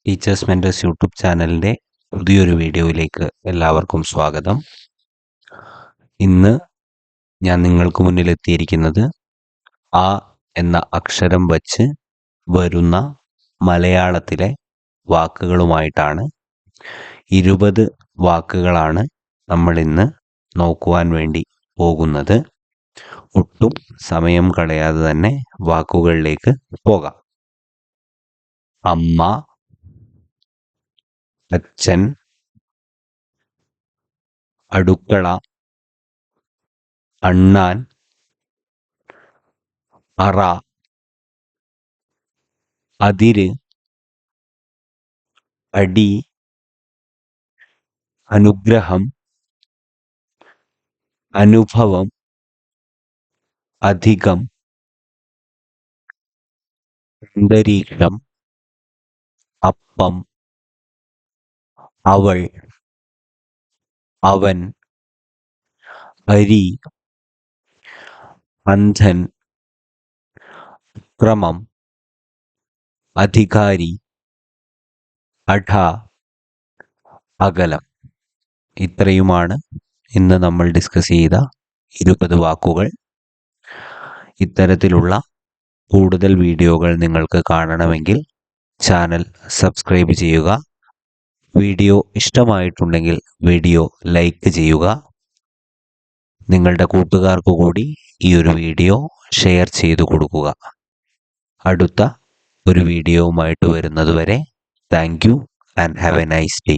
Teachers mentors YouTube ചാനലിൻ്റെ പുതിയൊരു വീഡിയോയിലേക്ക് എല്ലാവർക്കും സ്വാഗതം. ഇന്ന് ഞാൻ നിങ്ങൾക്ക് മുന്നിലെത്തിയിരിക്കുന്നത് ആ എന്ന അക്ഷരം വച്ച് വരുന്ന മലയാളത്തിലെ വാക്കുകളുമായിട്ടാണ്. 20 വാക്കുകളാണ് നമ്മൾ ഇന്ന് നോക്കുവാൻ വേണ്ടി പോകുന്നത്. ഒട്ടും സമയം കളയാതെ തന്നെ വാക്കുകളിലേക്ക് പോകാം. അമ്മ, അച്ഛൻ, അടുക്കള, അണ്ണാൻ, അറ, അതിര്, അടി, അനുഗ്രഹം, അനുഭവം, അധികം, അന്തരീക്ഷം, അപ്പം, അവൾ, അവൻ, അരി, അന്ധൻ, ക്രമം, അധികാരി, അഠ, അകലം. ഇത്രയുമാണ് ഇന്ന് നമ്മൾ ഡിസ്കസ് ചെയ്ത 20 വാക്കുകൾ. ഇത്തരത്തിലുള്ള കൂടുതൽ വീഡിയോകൾ നിങ്ങൾക്ക് കാണണമെങ്കിൽ ചാനൽ സബ്സ്ക്രൈബ് ചെയ്യുക. വീഡിയോ ഇഷ്ടമായിട്ടുണ്ടെങ്കിൽ വീഡിയോ ലൈക്ക് ചെയ്യുക. നിങ്ങളുടെ കൂട്ടുകാർക്ക് കൂടി ഈ ഒരു വീഡിയോ ഷെയർ ചെയ്തു കൊടുക്കുക. അടുത്ത ഒരു വീഡിയോവുമായിട്ട് വരുന്നതുവരെ thank you and have A nice day.